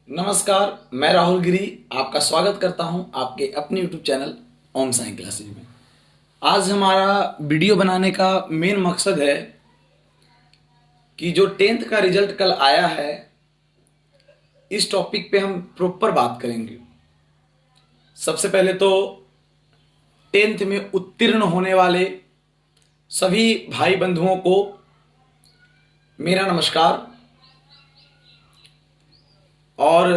नमस्कार, मैं राहुल गिरी आपका स्वागत करता हूं आपके अपने YouTube चैनल ओम साइंस क्लासेज में। आज हमारा वीडियो बनाने का मेन मकसद है कि जो 10th का रिजल्ट कल आया है, इस टॉपिक पे हम प्रॉपर बात करेंगे। सबसे पहले तो 10th में उत्तीर्ण होने वाले सभी भाई बंधुओं को मेरा नमस्कार और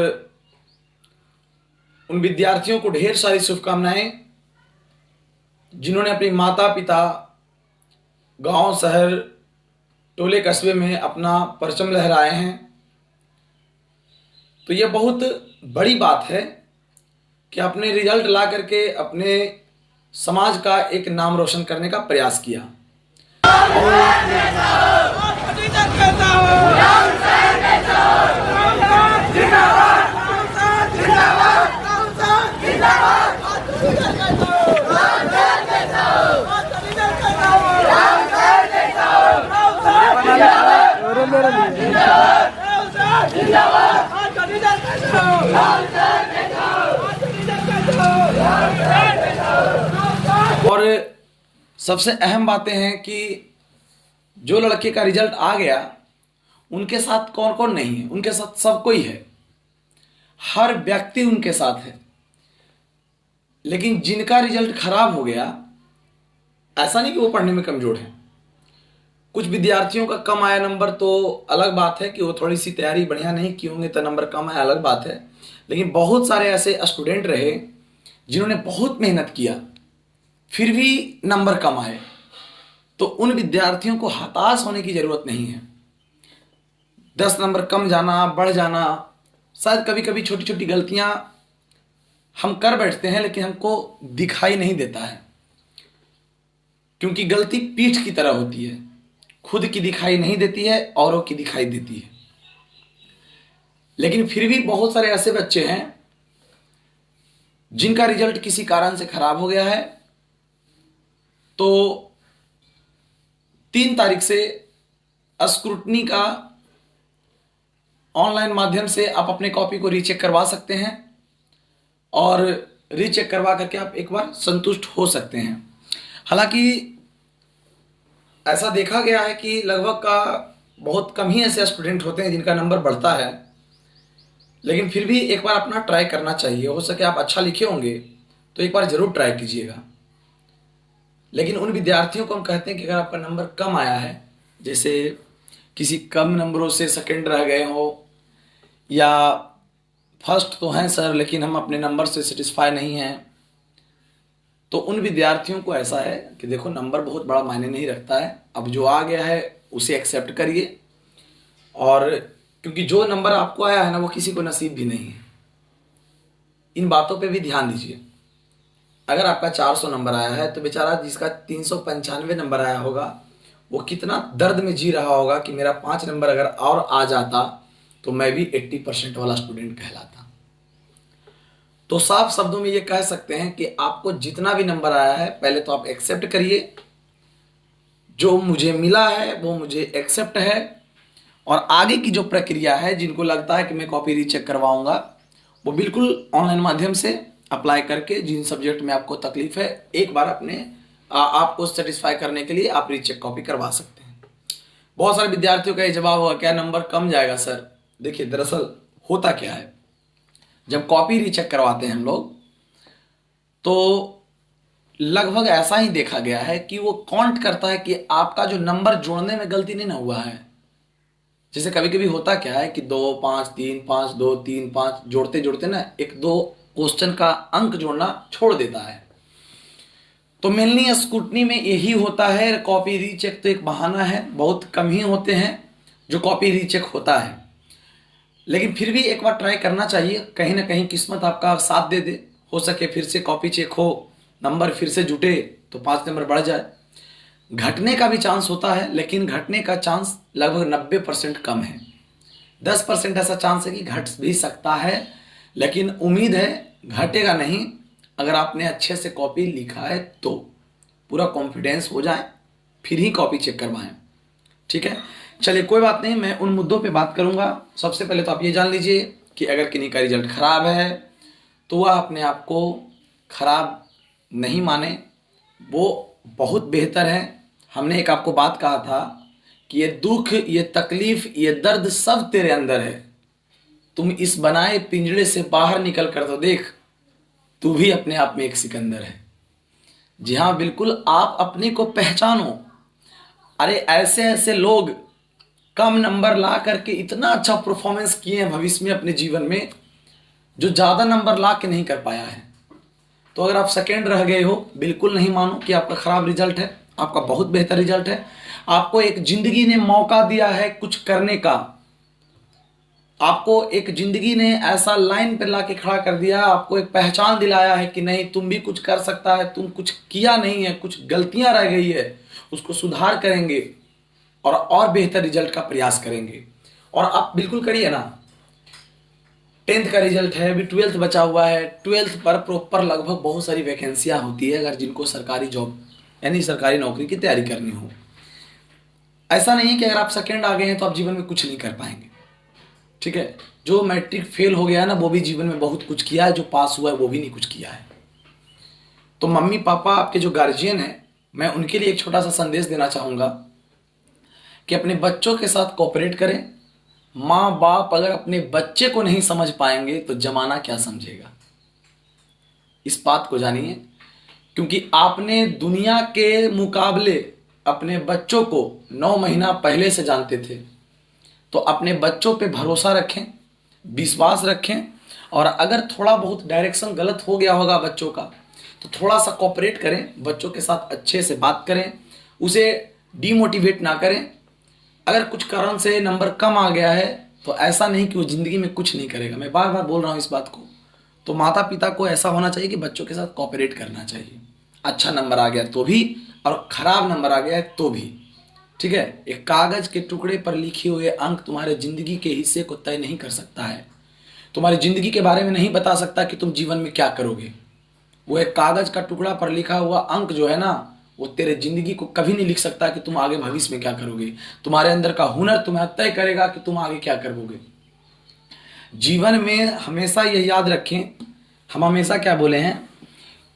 उन विद्यार्थियों को ढेर सारी शुभकामनाएं जिन्होंने अपने माता पिता, गांव, शहर, टोले, कस्बे में अपना परचम लहराए हैं। तो यह बहुत बड़ी बात है कि अपने रिजल्ट ला करके अपने समाज का एक नाम रोशन करने का प्रयास किया। और सबसे अहम बातें हैं कि जो लड़के का रिजल्ट आ गया उनके साथ कौन कौन नहीं है, उनके साथ सब कोई है, हर व्यक्ति उनके साथ है। लेकिन जिनका रिजल्ट खराब हो गया, ऐसा नहीं कि वो पढ़ने में कमजोर है। कुछ विद्यार्थियों का कम आया नंबर तो अलग बात है कि वो थोड़ी सी तैयारी बढ़िया नहीं की होंगे तो नंबर कम आया, अलग बात है। लेकिन बहुत सारे ऐसे स्टूडेंट रहे जिन्होंने बहुत मेहनत किया फिर भी नंबर कम आए। तो उन विद्यार्थियों को हताश होने की जरूरत नहीं है। 10 नंबर कम जाना, बढ़ जाना, शायद कभी कभी छोटी छोटी गलतियां हम कर बैठते हैं लेकिन हमको दिखाई नहीं देता है, क्योंकि गलती पीठ की तरह होती है, खुद की दिखाई नहीं देती है, औरों की दिखाई देती है। लेकिन फिर भी बहुत सारे ऐसे बच्चे हैं जिनका रिजल्ट किसी कारण से खराब हो गया है। तो 3 तारीख से स्क्रूटनी का ऑनलाइन माध्यम से आप अपने कॉपी को रीचेक करवा सकते हैं और रीचेक करवा करके आप एक बार संतुष्ट हो सकते हैं। हालांकि ऐसा देखा गया है कि लगभग का बहुत कम ही ऐसे स्टूडेंट होते हैं जिनका नंबर बढ़ता है, लेकिन फिर भी एक बार अपना ट्राई करना चाहिए। हो सके आप अच्छा लिखे होंगे तो एक बार जरूर ट्राई कीजिएगा। लेकिन उन विद्यार्थियों को हम कहते हैं कि अगर आपका नंबर कम आया है, जैसे किसी कम नंबरों से सेकंड रह गए हो या फर्स्ट तो हैं सर लेकिन हम अपने नंबर से सेटिस्फाई नहीं हैं, तो उन विद्यार्थियों को ऐसा है कि देखो, नंबर बहुत बड़ा मायने नहीं रखता है। अब जो आ गया है उसे एक्सेप्ट करिए, और क्योंकि जो नंबर आपको आया है ना, वो किसी को नसीब भी नहीं है। इन बातों पे भी ध्यान दीजिए। अगर आपका 400 नंबर आया है तो बेचारा जिसका 395 नंबर आया होगा वो कितना दर्द में जी रहा होगा कि मेरा 5 नंबर अगर और आ जाता तो मैं भी 80% वाला स्टूडेंट कहलाता। तो साफ शब्दों में ये कह सकते हैं कि आपको जितना भी नंबर आया है पहले तो आप एक्सेप्ट करिए। जो मुझे मिला है वो मुझे एक्सेप्ट है, और आगे की जो प्रक्रिया है, जिनको लगता है कि मैं कॉपी रीचेक करवाऊंगा, वो बिल्कुल ऑनलाइन माध्यम से अप्लाई करके जिन सब्जेक्ट में आपको तकलीफ है एक बार अपने आपको सेटिस्फाई करने के लिए आप रीचेक कॉपी करवा सकते हैं। बहुत सारे विद्यार्थियों का ये जवाब होगा, क्या नंबर कम जाएगा सर? देखिए, दरअसल होता क्या है, जब कॉपी रीचेक करवाते हैं हम लोग तो लगभग ऐसा ही देखा गया है कि वो काउंट करता है कि आपका जो नंबर जोड़ने में गलती नहीं ना हुआ है। जैसे कभी कभी होता क्या है कि 2 5 3 5 2 3 5 जोड़ते जोड़ते ना 1-2 क्वेश्चन का अंक जोड़ना छोड़ देता है। तो मेनली स्क्रूटनी में यही होता है। कॉपी रीचेक तो एक बहाना है, बहुत कम ही होते हैं जो कॉपी रीचेक होता है। लेकिन फिर भी एक बार ट्राई करना चाहिए, कहीं ना कहीं किस्मत आपका साथ दे दे। हो सके फिर से कॉपी चेक हो, नंबर फिर से जुटे तो 5 नंबर बढ़ जाए। घटने का भी चांस होता है, लेकिन घटने का चांस लगभग 90% कम है। 10% ऐसा चांस है कि घट भी सकता है, लेकिन उम्मीद है घटेगा नहीं। अगर आपने अच्छे से कॉपी लिखा है तो पूरा कॉन्फिडेंस हो जाए, फिर ही कॉपी चेक करवाएं। ठीक है, चलिए कोई बात नहीं, मैं उन मुद्दों पे बात करूंगा। सबसे पहले तो आप ये जान लीजिए कि अगर किन्हीं का रिजल्ट खराब है तो वह अपने आप को खराब नहीं माने, वो बहुत बेहतर है। हमने एक आपको बात कहा था कि ये दुख, ये तकलीफ, ये दर्द सब तेरे अंदर है। तुम इस बनाए पिंजड़े से बाहर निकल कर तो देख, तू भी अपने आप में एक सिकंदर है। जी हाँ, बिल्कुल, आप अपने को पहचानो। अरे ऐसे ऐसे लोग कम नंबर ला करके इतना अच्छा परफॉर्मेंस किए हैं भविष्य में अपने जीवन में, जो ज़्यादा नंबर ला के नहीं कर पाया है। तो अगर आप सेकेंड रह गए हो, बिल्कुल नहीं मानो कि आपका खराब रिजल्ट है, आपका बहुत बेहतर रिजल्ट है। आपको एक जिंदगी ने मौका दिया है कुछ करने का, आपको एक जिंदगी ने ऐसा लाइन पर ला के खड़ा कर दिया, आपको एक पहचान दिलाया है कि नहीं, तुम भी कुछ कर सकता है, तुम कुछ किया नहीं है, कुछ गलतियां रह गई है, उसको सुधार करेंगे और बेहतर रिजल्ट का प्रयास करेंगे। और आप बिल्कुल करिए ना। 10th का रिजल्ट है, अभी 12th बचा हुआ है। 12th पर प्रॉपर लगभग बहुत सारी वैकेंसियां होती है, अगर जिनको सरकारी जॉब यानी सरकारी नौकरी की तैयारी करनी हो। ऐसा नहीं है कि अगर आप सेकेंड आ गए हैं तो आप जीवन में कुछ नहीं कर पाएंगे, ठीक है। जो मैट्रिक फेल हो गया है ना, वो भी जीवन में बहुत कुछ किया है, जो पास हुआ है वो भी नहीं कुछ किया है। तो मम्मी पापा, आपके जो गार्जियन हैं, मैं उनके लिए एक छोटा सा संदेश देना चाहूँगा कि अपने बच्चों के साथ कोऑपरेट करें। माँ बाप अगर अपने बच्चे को नहीं समझ पाएंगे तो जमाना क्या समझेगा, इस बात को जानिए। क्योंकि आपने दुनिया के मुकाबले अपने बच्चों को 9 महीना पहले से जानते थे। तो अपने बच्चों पे भरोसा रखें, विश्वास रखें, और अगर थोड़ा बहुत डायरेक्शन गलत हो गया होगा बच्चों का तो थोड़ा सा कोऑपरेट करें, बच्चों के साथ अच्छे से बात करें, उसे डीमोटिवेट ना करें। अगर कुछ कारण से नंबर कम आ गया है तो ऐसा नहीं कि वो ज़िंदगी में कुछ नहीं करेगा, मैं बार बार बोल रहा हूँ इस बात को। तो माता पिता को ऐसा होना चाहिए कि बच्चों के साथ कोऑपरेट करना चाहिए। अच्छा नंबर आ गया तो भी, और ख़राब नंबर आ गया है तो भी, ठीक है। एक कागज़ के टुकड़े पर लिखे हुए अंक तुम्हारे ज़िंदगी के हिस्से को तय नहीं कर सकता है, तुम्हारी ज़िंदगी के बारे में नहीं बता सकता कि तुम जीवन में क्या करोगे। वो एक कागज़ का टुकड़ा पर लिखा हुआ अंक जो है ना, वो तेरे जिंदगी को कभी नहीं लिख सकता कि तुम आगे भविष्य में क्या करोगे। तुम्हारे अंदर का हुनर तुम्हें तय करेगा कि तुम आगे क्या करोगे। जीवन में हमेशा यह याद रखें, हम हमेशा क्या बोले हैं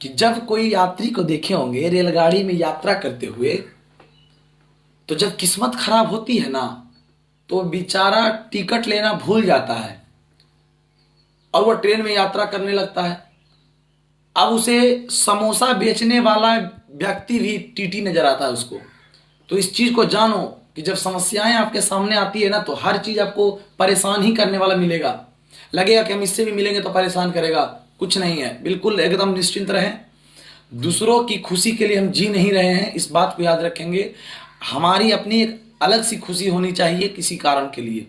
कि जब कोई यात्री को देखे होंगे रेलगाड़ी में यात्रा करते हुए, तो जब किस्मत खराब होती है ना, तो बेचारा टिकट लेना भूल जाता है और वह ट्रेन में यात्रा करने लगता है। अब उसे समोसा बेचने वाला व्यक्ति भी टीटी नजर आता है उसको। तो इस चीज को जानो कि जब समस्याएं आपके सामने आती है ना, तो हर चीज आपको परेशान ही करने वाला मिलेगा। लगेगा कि हम इससे भी मिलेंगे तो परेशान करेगा, कुछ नहीं है। बिल्कुल एकदम निश्चिंत रहें। दूसरों की खुशी के लिए हम जी नहीं रहे हैं, इस बात को याद रखेंगे। हमारी अपनी एक अलग सी खुशी होनी चाहिए किसी कारण के लिए।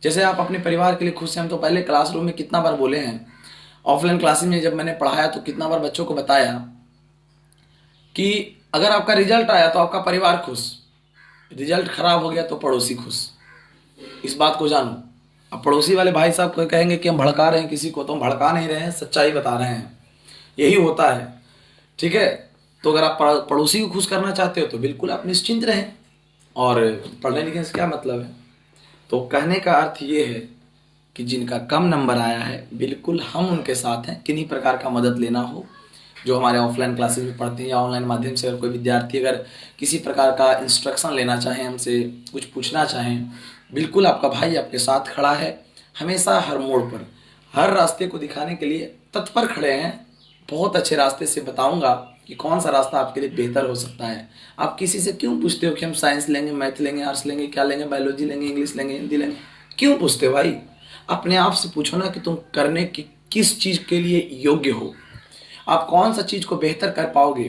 जैसे आप अपने परिवार के लिए खुश हैं, हम तो पहले क्लासरूम में कितना बार बोले हैं, ऑफलाइन क्लासेस में जब मैंने पढ़ाया तो कितना बार बच्चों को बताया कि अगर आपका रिजल्ट आया तो आपका परिवार खुश, रिजल्ट खराब हो गया तो पड़ोसी खुश। इस बात को जानो। अब पड़ोसी वाले भाई साहब को कहेंगे कि हम भड़का रहे हैं किसी को, तो हम भड़का नहीं रहे हैं, सच्चाई बता रहे हैं, यही होता है, ठीक है। तो अगर आप पड़ोसी को खुश करना चाहते हो तो बिल्कुल आप निश्चिंत रहें। और पढ़ने लिखने से क्या मतलब है। तो कहने का अर्थ ये है कि जिनका कम नंबर आया है, बिल्कुल हम उनके साथ हैं। किन्हीं प्रकार का मदद लेना हो, जो हमारे ऑफलाइन क्लासेस में पढ़ते हैं या ऑनलाइन माध्यम से, अगर कोई विद्यार्थी अगर किसी प्रकार का इंस्ट्रक्शन लेना चाहें, हमसे कुछ पूछना चाहें, बिल्कुल आपका भाई आपके साथ खड़ा है। हमेशा हर मोड़ पर, हर रास्ते को दिखाने के लिए तत्पर खड़े हैं। बहुत अच्छे रास्ते से बताऊंगा कि कौन सा रास्ता आपके लिए बेहतर हो सकता है। आप किसी से क्यों पूछते हो कि हम साइंस लेंगे, मैथ लेंगे, आर्ट्स लेंगे, क्या लेंगे, बायोलॉजी लेंगे, इंग्लिश लेंगे, हिंदी लेंगे? क्यों पूछते हो भाई? अपने आप से पूछो ना कि तुम करने की किस चीज़ के लिए योग्य हो, आप कौन सा चीज़ को बेहतर कर पाओगे।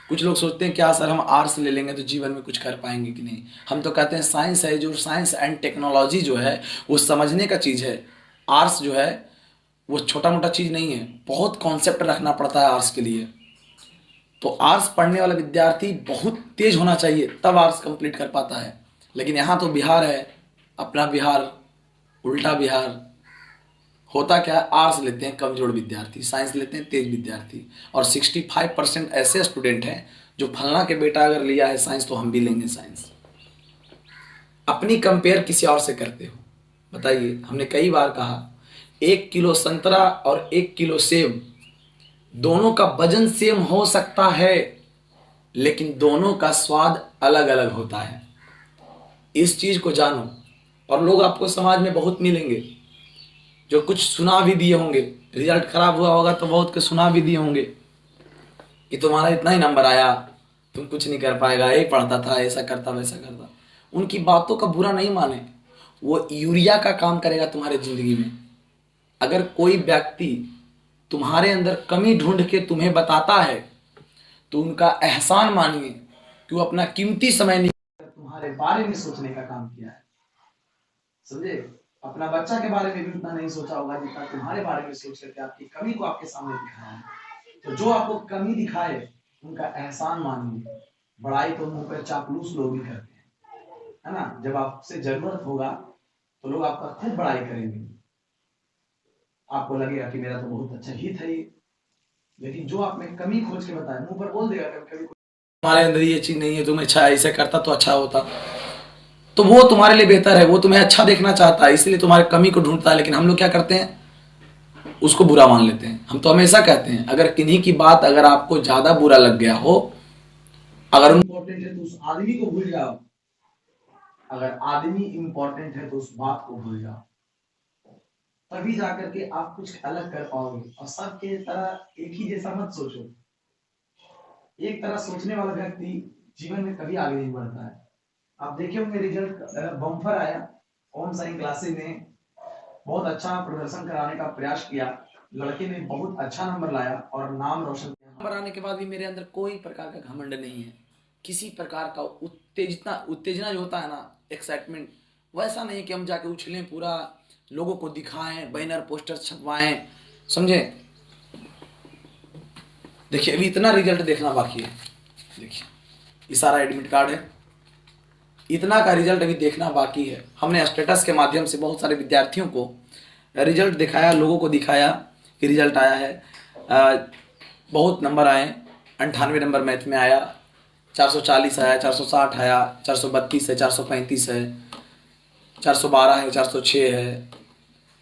कुछ लोग सोचते हैं क्या सर हम आर्ट्स ले लेंगे तो जीवन में कुछ कर पाएंगे कि नहीं। हम तो कहते हैं साइंस है, जो साइंस एंड टेक्नोलॉजी जो है वो समझने का चीज़ है। आर्ट्स जो है वो छोटा मोटा चीज़ नहीं है, बहुत कॉन्सेप्ट रखना पड़ता है आर्ट्स के लिए। तो आर्ट्स पढ़ने वाला विद्यार्थी बहुत तेज होना चाहिए, तब आर्ट्स कंप्लीट कर पाता है। लेकिन यहाँ तो बिहार है, अपना बिहार, उल्टा बिहार। होता क्या है, आर्ट्स लेते हैं कमजोर विद्यार्थी, साइंस लेते हैं तेज विद्यार्थी। और 65% ऐसे स्टूडेंट हैं जो फलना के बेटा अगर लिया है साइंस तो हम भी लेंगे साइंस। अपनी कंपेयर किसी और से करते हो। बताइए, हमने कई बार कहा 1 किलो संतरा और 1 किलो सेब, दोनों का वजन सेम हो सकता है, लेकिन दोनों का स्वाद अलग अलग होता है। इस चीज को जानो। और लोग आपको समाज में बहुत मिलेंगे जो कुछ सुना भी दिए होंगे, रिजल्ट खराब हुआ होगा तो बहुत के सुना भी दिए होंगे कि तुम्हारा इतना ही नंबर आया, तुम कुछ नहीं कर पाएगा, ये पढ़ता था, ऐसा करता वैसा करता। उनकी बातों का बुरा नहीं माने, वो यूरिया का काम करेगा तुम्हारे जिंदगी में। अगर कोई व्यक्ति तुम्हारे अंदर कमी ढूंढ के तुम्हें बताता है तो उनका एहसान मानिए कि वो अपना कीमती समय निकाल तुम्हारे बारे में सोचने का काम किया है। समझे? अपना बच्चा के बारे में भी उतना नहीं सोचा होगा जितना तुम्हारे बारे में सोच करके आपकी कमी को आपके सामने दिखाया है। तो जो आपको कमी दिखाए उनका एहसान मानिए। बड़ाई तो मुंह पर चापलूस लोग ही करते हैं, है ना? जब आपसे जरूरत होगा तो लोग आपका खूब बड़ाई करेंगे, आपको लगेगा कि मेरा तो बहुत अच्छा ही था ये, लेकिन जो आप में कमी खोज के बताए मुंह पर बोल देगा कभी कभी तुम्हारे अंदर ये चीज नहीं है, तुम अच्छा ऐसे करता तो अच्छा होता, तो वो तुम्हारे लिए बेहतर है, वो तुम्हें अच्छा देखना चाहता है, इसलिए तुम्हारी कमी को ढूंढता है। लेकिन हम लोग क्या करते हैं, उसको बुरा मान लेते हैं। हम तो हमेशा कहते हैं अगर किन्हीं की बात अगर आपको ज्यादा बुरा लग गया हो, अगर इम्पोर्टेंट है तो उस आदमी को भूल जाओ, अगर आदमी इंपॉर्टेंट है तो उस बात को भूल जाओ, तभी जाकर के आप कुछ अलग कर पाओगे। और सबके तरह एक ही जैसा मत सोचो। एक तरह सोचने वाला व्यक्ति जीवन में कभी आगे नहीं बढ़ता है। आप देखे होंगे रिजल्ट बम्पर आया, ओम साइंस क्लासेस ने बहुत अच्छा प्रदर्शन कराने का प्रयास किया, लड़के ने बहुत अच्छा नंबर लाया और नाम रोशन किया। नंबर आने के बाद भी मेरे अंदर कोई प्रकार का घमंड नहीं है, किसी प्रकार का उत्तेजना जो होता है ना, एक्साइटमेंट, वैसा नहीं कि हम जाके उछलें पूरा, लोगों को दिखाएं, बैनर पोस्टर छपवाएं, समझे? देखिए अभी इतना रिजल्ट देखना बाकी है। देखिए ये सारा एडमिट कार्ड है, इतना का रिजल्ट अभी देखना बाकी है। हमने स्टेटस के माध्यम से बहुत सारे विद्यार्थियों को रिजल्ट दिखाया, लोगों को दिखाया कि रिजल्ट आया है। बहुत नंबर आए, 98 नंबर मैथ में आया, 440 आया, 460 आया, 432 है, 435 है, 412 है, 406 है,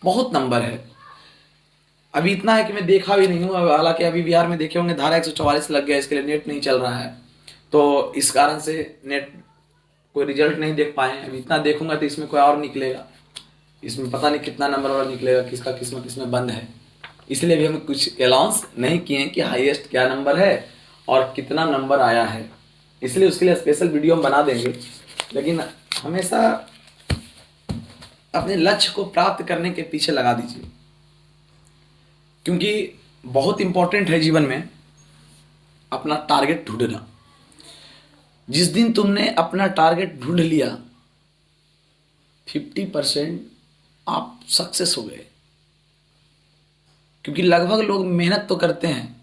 बहुत नंबर है। अभी इतना है कि मैं देखा भी नहीं हूँ, हालांकि अभी बिहार में देखे होंगे धारा 144 लग गया, इसके लिए नेट नहीं चल रहा है, तो इस कारण से नेट कोई रिजल्ट नहीं देख पाए। अभी इतना देखूंगा तो इसमें कोई और निकलेगा, इसमें पता नहीं कितना नंबर और निकलेगा, किसका किस्मत इसमें बंद है। इसलिए भी हम कुछ अनाउंस नहीं किए कि हाईएस्ट क्या नंबर है और कितना नंबर आया है, इसलिए उसके लिए स्पेशल वीडियो हम बना देंगे। लेकिन हमेशा अपने लक्ष्य को प्राप्त करने के पीछे लगा दीजिए, क्योंकि बहुत इंपॉर्टेंट है जीवन में अपना टारगेट ढूंढना। जिस दिन तुमने अपना टारगेट ढूंढ लिया, 50% आप सक्सेस हो गए। क्योंकि लगभग लोग मेहनत तो करते हैं,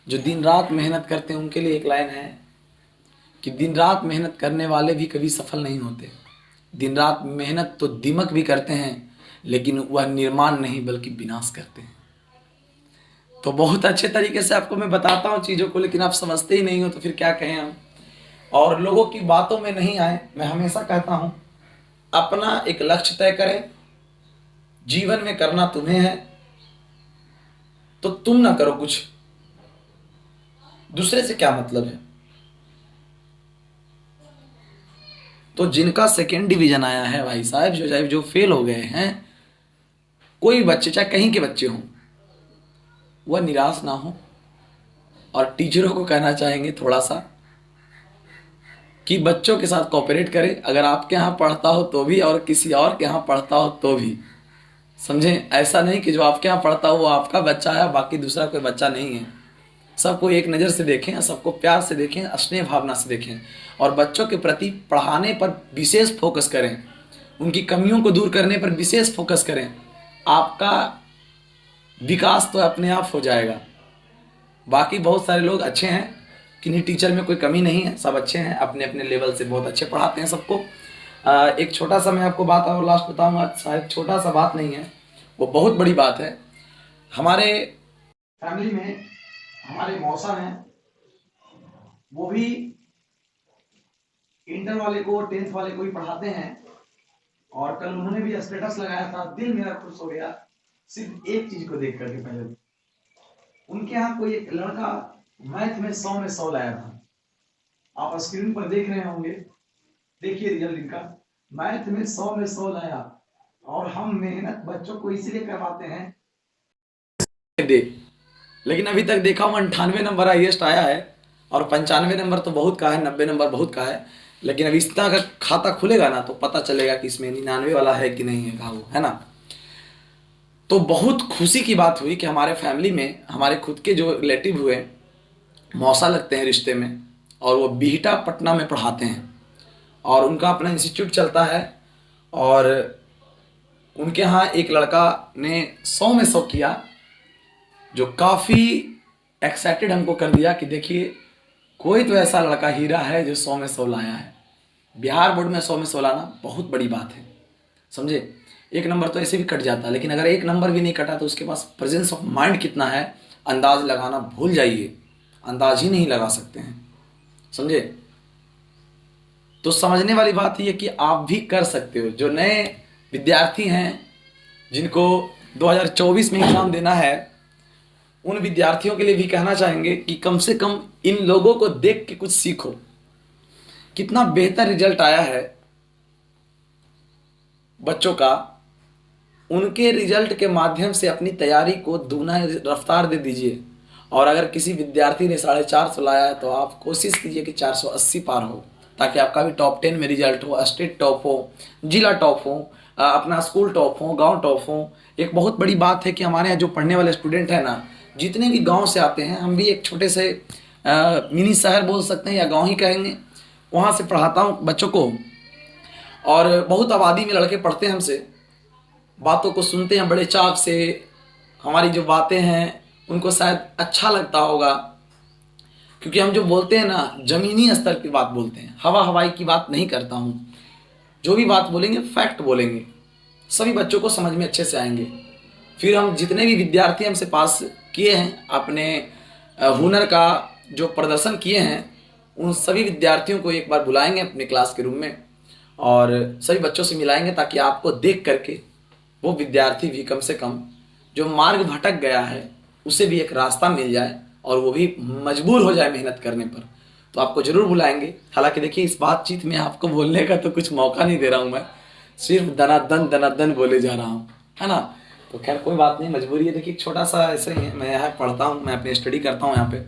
जो दिन रात मेहनत करते हैं उनके लिए एक लाइन है कि दिन रात मेहनत करने वाले भी कभी सफल नहीं होते। दिन रात मेहनत तो दिमाग भी करते हैं, लेकिन वह निर्माण नहीं बल्कि विनाश करते हैं। तो बहुत अच्छे तरीके से आपको मैं बताता हूँ चीज़ों को, लेकिन आप समझते ही नहीं हो तो फिर क्या कहें हम। और लोगों की बातों में नहीं आए। मैं हमेशा कहता हूँ अपना एक लक्ष्य तय करें, जीवन में करना तुम्हें है तो तुम ना करो कुछ, दूसरे से क्या मतलब है। तो जिनका सेकेंड डिवीजन आया है भाई साहब, जो फेल हो गए हैं, कोई बच्चे चाहे कहीं के बच्चे हों, वह निराश ना हो। और टीचरों को कहना चाहेंगे थोड़ा सा कि बच्चों के साथ कोऑपरेट करें, अगर आपके यहाँ पढ़ता हो तो भी और किसी और के यहाँ पढ़ता हो तो भी, समझें? ऐसा नहीं कि जो आपके यहाँ पढ़ता हो वो आपका बच्चा है, बाकी दूसरा कोई बच्चा नहीं है। सबको एक नज़र से देखें, सबको प्यार से देखें, स्नेह भावना से देखें, और बच्चों के प्रति पढ़ाने पर विशेष फोकस करें, उनकी कमियों को दूर करने पर विशेष फोकस करें। आपका विकास तो अपने आप हो जाएगा। बाकी बहुत सारे लोग अच्छे हैं, किन्हीं टीचर में कोई कमी नहीं है, सब अच्छे हैं, अपने अपने लेवल से बहुत अच्छे पढ़ाते हैं सबको। एक छोटा सा मैं आपको बात और लास्ट बताऊंगा, शायद छोटा सा बात नहीं है, वो बहुत बड़ी बात है। हमारे फैमिली में हमारे मौसा हैं, वो भी इंटर वाले को 10th वाले को ही पढ़ाते हैं, और कल उन्होंने भी स्टेटस लगाया था, दिल मेरा खुश हो गया। सिर्फ एक चीज को देख करके। पहले उनके यहाँ कोई एक लड़का मैथ में 100 में 100 लाया था, आप स्क्रीन पर देख रहे होंगे, देखिए रिजल्ट इनका, मैथ में 100 में 100 लाया। और हम मेहनत बच्चों को इसीलिए करवाते हैं दे, लेकिन अभी तक देखा हूँ 98 नंबर हाईएस्ट आया है, और 95 नंबर तो बहुत का है, 90 नंबर बहुत का है। लेकिन अभी इस तरह का खाता खुलेगा ना तो पता चलेगा कि इसमें 99 वाला है कि नहीं है का, वो है ना। तो बहुत खुशी की बात हुई कि हमारे फैमिली में हमारे खुद के जो रिलेटिव हुए, मौसा लगते हैं रिश्ते में, और वो बिहटा पटना में पढ़ाते हैं, और उनका अपना इंस्टीट्यूट चलता है। और उनके यहाँ एक लड़का ने 100 में 100 किया, जो काफ़ी एक्साइटेड हमको कर दिया कि देखिए कोई तो ऐसा लड़का हीरा है जो 100 में 100 लाया है। बिहार बोर्ड में 100 में 100 लाना बहुत बड़ी बात है, समझे। एक नंबर तो ऐसे भी कट जाता है, लेकिन अगर एक नंबर भी नहीं कटा तो उसके पास प्रेजेंस ऑफ माइंड कितना है, अंदाज लगाना भूल जाइए, अंदाज ही नहीं लगा सकते हैं, समझे। तो समझने वाली बात यह कि आप भी कर सकते हो। जो नए विद्यार्थी हैं जिनको 2024 में एग्जाम देना है, उन विद्यार्थियों के लिए भी कहना चाहेंगे कि कम से कम इन लोगों को देख के कुछ सीखो। कितना बेहतर रिजल्ट आया है बच्चों का, उनके रिजल्ट के माध्यम से अपनी तैयारी को दुगना रफ्तार दे दीजिए। और अगर किसी विद्यार्थी ने 450 लाया है तो आप कोशिश कीजिए कि 480 पार हो, ताकि आपका भी टॉप 10 में रिजल्ट हो, स्टेट टॉप हो, जिला टॉप हो, अपना स्कूल टॉप हो, गांव टॉप हो। एक बहुत बड़ी बात है कि हमारे यहाँ जो पढ़ने वाले स्टूडेंट हैं ना, जितने भी गांव से आते हैं, हम भी एक छोटे से मिनी शहर बोल सकते हैं या गांव ही कहेंगे, वहाँ से पढ़ाता हूँ बच्चों को। और बहुत आबादी में लड़के पढ़ते हैं हमसे, बातों को सुनते हैं बड़े चाव से, हमारी जो बातें हैं उनको शायद अच्छा लगता होगा, क्योंकि हम जो बोलते हैं ना जमीनी स्तर की बात बोलते हैं, हवा हवाई की बात नहीं करता हूँ। जो भी बात बोलेंगे फैक्ट बोलेंगे, सभी बच्चों को समझ में अच्छे से आएंगे। फिर हम जितने भी विद्यार्थी हमसे पास किए हैं, अपने हुनर का जो प्रदर्शन किए हैं, उन सभी विद्यार्थियों को एक बार बुलाएंगे अपने क्लास के रूम में और सभी बच्चों से मिलाएंगे, ताकि आपको देख करके वो विद्यार्थी भी कम से कम जो मार्ग भटक गया है उसे भी एक रास्ता मिल जाए और वो भी मजबूर हो जाए मेहनत करने पर। तो आपको जरूर बुलाएंगे। हालांकि देखिए इस बातचीत में आपको बोलने का तो कुछ मौका नहीं दे रहा हूँ, मैं सिर्फ दनादन बोले जा रहा हूँ, है ना। तो खैर कोई बात नहीं, मजबूरी है। देखिए छोटा सा ऐसे ही है, मैं यहाँ पढ़ता हूँ, मैं अपनी स्टडी करता हूँ यहाँ पे।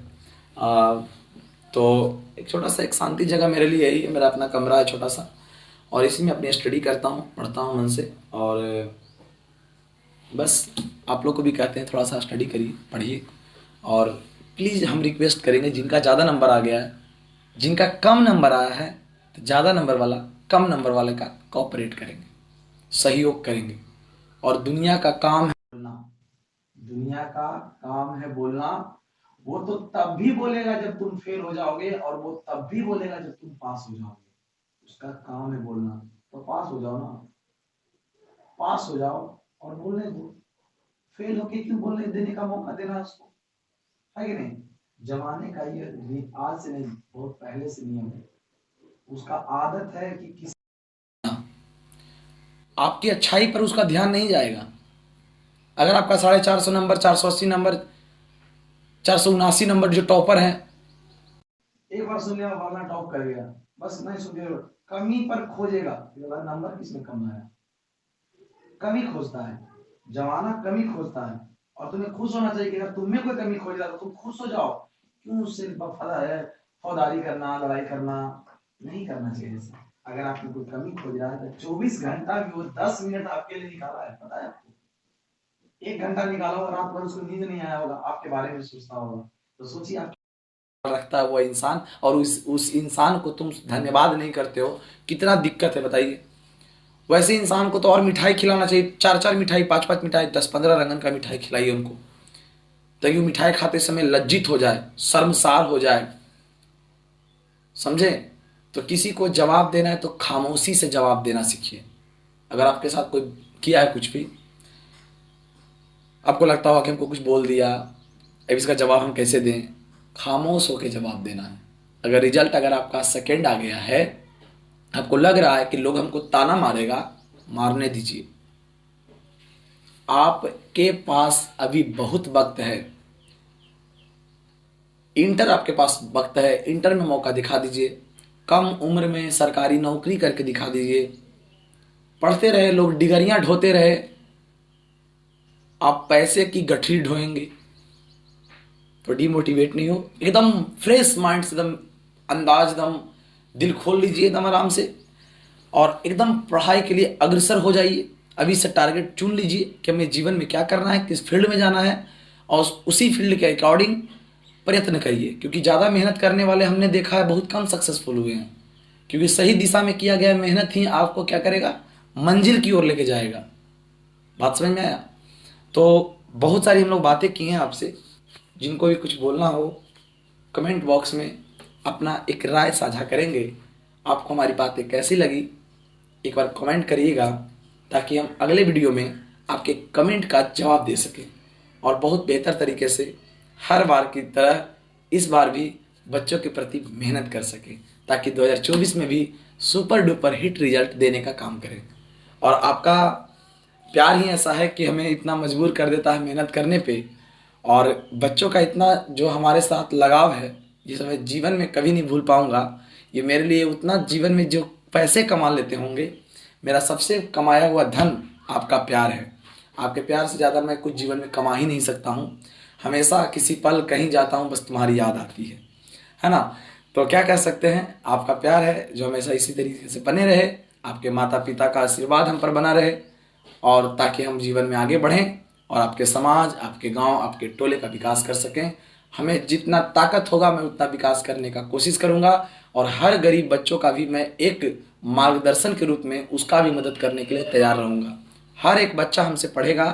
तो एक छोटा सा एक शांति जगह मेरे लिए यही है, मेरा अपना कमरा है छोटा सा, और इसी में अपनी स्टडी करता हूँ, पढ़ता हूँ मन से। और बस आप लोग को भी कहते हैं थोड़ा सा स्टडी करिए, पढ़िए। और प्लीज़ हम रिक्वेस्ट करेंगे, जिनका ज़्यादा नंबर आ गया है, जिनका कम नंबर आया है, तो ज़्यादा नंबर वाला कम नंबर वाले का कोऑपरेट करेंगे, सहयोग करेंगे। और दुनिया का काम है बोलना, दुनिया का काम है बोलना। वो तो तब भी बोलेगा जब तुम फेल हो जाओगे, और वो तब भी बोलेगा जब तुम पास हो जाओगे। उसका काम है बोलना, तो पास हो जाओ ना, पास हो जाओ और बोलने दो। फेल होके क्यों बोलने देने का मौका देना उसको, है कि नहीं। जमाने का ये आज से नहीं, बहुत पहले से नियम है। उसका आदत है कि किसी आपकी अच्छाई पर उसका ध्यान नहीं जाएगा। अगर आपका 450 नंबर, 480 नंबर, 479 नंबर जो टॉपर है, एक बार सुन लिया वरना टॉप कर गया, बस नहीं सुनिए, कमी पर खोजेगा। नंबर किसने कम आया, कमी खोजता है जमाना, कमी खोजता है। और तुम्हें खुश होना चाहिए कि अगर तुम में कोई कमी खोज रहा है तो तुम खुश हो जाओ। क्यों उससे फौदारी करना, लड़ाई करना नहीं करना चाहिए। अगर आपने कोई कमी खोज रहा है तो 24 घंटा भी वो 10 मिनट आपके लिए निकाला है, पता है आपको। 1 घंटा निकाला होगा, रात भर उसको नींद नहीं आया होगा, आपके बारे में सोचता होगा। तो सोचिए आप रखता है वो इंसान, और उस इंसान को तुम धन्यवाद नहीं करते हो, कितना दिक्कत है बताइए। वैसे इंसान को तो और मिठाई खिलाना चाहिए, 4-4 मिठाई, 5-5 मिठाई, 10-15 रंगन का मिठाई खिलाइए उनको, ताकि वो मिठाई खाते समय लज्जित हो जाए, शर्मसार हो जाए, समझे। तो किसी को जवाब देना है तो खामोशी से जवाब देना सीखिए। अगर आपके साथ कोई किया है कुछ भी, आपको लगता होगा कि हमको कुछ बोल दिया, अब इसका जवाब हम कैसे दें, खामोश होकर जवाब देना है। अगर रिजल्ट अगर आपका सेकंड आ गया है, आपको लग रहा है कि लोग हमको ताना मारेगा, मारने दीजिए, आपके पास अभी बहुत वक्त है। इंटर आपके पास वक्त है, इंटर में मौका दिखा दीजिए। कम उम्र में सरकारी नौकरी करके दिखा दीजिए। पढ़ते रहे लोग, डिगरियां ढोते रहे, आप पैसे की गठरी ढोएंगे तो डिमोटिवेट नहीं हो। एकदम फ्रेश माइंड से, एकदम अंदाज, एकदम दिल खोल लीजिए एकदम आराम से, और एकदम पढ़ाई के लिए अग्रसर हो जाइए। अभी से टारगेट चुन लीजिए कि हमें जीवन में क्या करना है, किस फील्ड में जाना है, और उसी फील्ड के अकॉर्डिंग प्रयत्न करिए। क्योंकि ज़्यादा मेहनत करने वाले हमने देखा है बहुत कम सक्सेसफुल हुए हैं। क्योंकि सही दिशा में किया गया मेहनत ही आपको क्या करेगा, मंजिल की ओर लेके जाएगा। बात समझ में आया? तो बहुत सारी हम लोग बातें की हैं आपसे। जिनको भी कुछ बोलना हो कमेंट बॉक्स में अपना एक राय साझा करेंगे। आपको हमारी बातें कैसी लगी एक बार कमेंट करिएगा, ताकि हम अगले वीडियो में आपके कमेंट का जवाब दे सकें और बहुत बेहतर तरीके से हर बार की तरह इस बार भी बच्चों के प्रति मेहनत कर सकें, ताकि 2024 में भी सुपर डुपर हिट रिजल्ट देने का काम करें। और आपका प्यार ही ऐसा है कि हमें इतना मजबूर कर देता है मेहनत करने पे, और बच्चों का इतना जो हमारे साथ लगाव है जिसे मैं जीवन में कभी नहीं भूल पाऊंगा। ये मेरे लिए उतना जीवन में जो पैसे कमा लेते होंगे, मेरा सबसे कमाया हुआ धन आपका प्यार है। आपके प्यार से ज़्यादा मैं कुछ जीवन में कमा ही नहीं सकता हूँ। हमेशा किसी पल कहीं जाता हूँ बस तुम्हारी याद आती है ना। तो क्या कह सकते हैं, आपका प्यार है जो हमेशा इसी तरीके से बने रहे। आपके माता पिता का आशीर्वाद हम पर बना रहे, और ताकि हम जीवन में आगे बढ़ें और आपके समाज, आपके गांव, आपके टोले का विकास कर सकें। हमें जितना ताकत होगा मैं उतना विकास करने का कोशिश करूंगा, और हर गरीब बच्चों का भी मैं एक मार्गदर्शन के रूप में उसका भी मदद करने के लिए तैयार रहूंगा। हर एक बच्चा हमसे पढ़ेगा,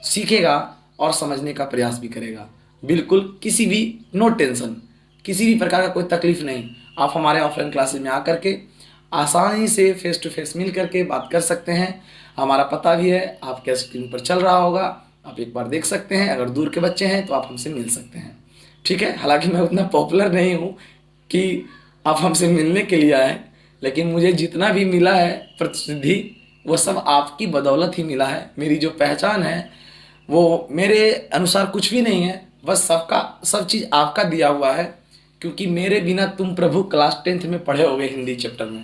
सीखेगा और समझने का प्रयास भी करेगा। बिल्कुल किसी भी, नो टेंशन, किसी भी प्रकार का कोई तकलीफ नहीं। आप हमारे ऑफलाइन क्लासेज में आकर के आसानी से फेस टू फेस मिल करके बात कर सकते हैं। हमारा पता भी है, आपके स्क्रीन पर चल रहा होगा, आप एक बार देख सकते हैं। अगर दूर के बच्चे हैं तो आप हमसे मिल सकते हैं, ठीक है। हालांकि मैं उतना पॉपुलर नहीं हूँ कि आप हमसे मिलने के लिए आए, लेकिन मुझे जितना भी मिला है प्रसिद्धि, वो सब आपकी बदौलत ही मिला है। मेरी जो पहचान है वो मेरे अनुसार कुछ भी नहीं है, बस सब चीज़ आपका दिया हुआ है। क्योंकि मेरे बिना तुम प्रभु क्लास 10th में पढ़े होगे हिंदी चैप्टर में,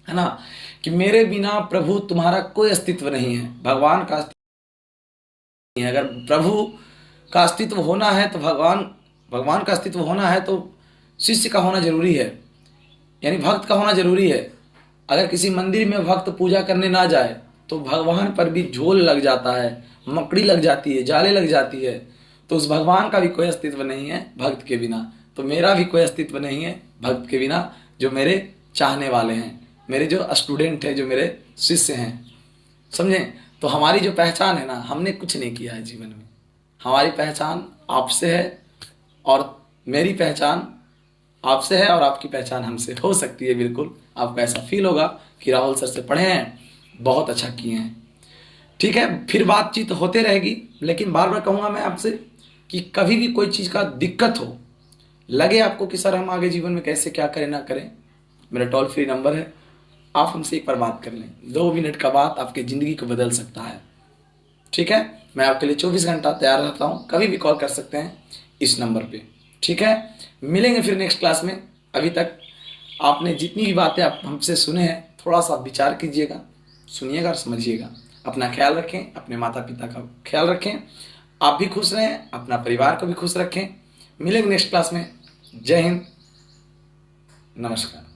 है ना, कि मेरे बिना प्रभु तुम्हारा कोई अस्तित्व नहीं है। भगवान का अस्तित्व नहीं है। अगर प्रभु का अस्तित्व होना है तो भगवान का अस्तित्व होना है तो शिष्य का होना जरूरी है, यानी भक्त का होना जरूरी है। अगर किसी मंदिर में भक्त पूजा करने ना जाए तो भगवान पर भी झोल लग जाता है, मकड़ी लग जाती है, जाले लग जाती है। तो उस भगवान का भी कोई अस्तित्व नहीं है भक्त के बिना। तो मेरा भी कोई अस्तित्व नहीं है भक्त के बिना, जो मेरे चाहने वाले हैं, मेरे जो स्टूडेंट हैं, जो मेरे शिष्य हैं, समझें। तो हमारी जो पहचान है ना, हमने कुछ नहीं किया है जीवन में। हमारी पहचान आपसे है, और मेरी पहचान आपसे है, और आपकी पहचान हमसे हो सकती है। बिल्कुल आपको ऐसा फील होगा कि राहुल सर से पढ़े हैं, बहुत अच्छा किए हैं, ठीक है। फिर बातचीत होते रहेगी, लेकिन बार बार कहूँगा मैं आपसे कि कभी भी कोई चीज़ का दिक्कत हो, लगे आपको कि सर हम आगे जीवन में कैसे क्या करें ना करें, मेरा टोल फ्री नंबर है, आप हमसे एक बार बात कर लें। 2 मिनट का बात आपकी ज़िंदगी को बदल सकता है, ठीक है। मैं आपके लिए 24 घंटा तैयार रहता हूँ, कभी भी कॉल कर सकते हैं इस नंबर पे, ठीक है। मिलेंगे फिर नेक्स्ट क्लास में। अभी तक आपने जितनी भी बातें आप हमसे सुने हैं, थोड़ा सा विचार कीजिएगा, सुनिएगा और समझिएगा। अपना ख्याल रखें, अपने माता पिता का ख्याल रखें, आप भी खुश रहें, अपना परिवार को भी खुश रखें। मिलेंगे नेक्स्ट क्लास में। जय हिंद, नमस्कार।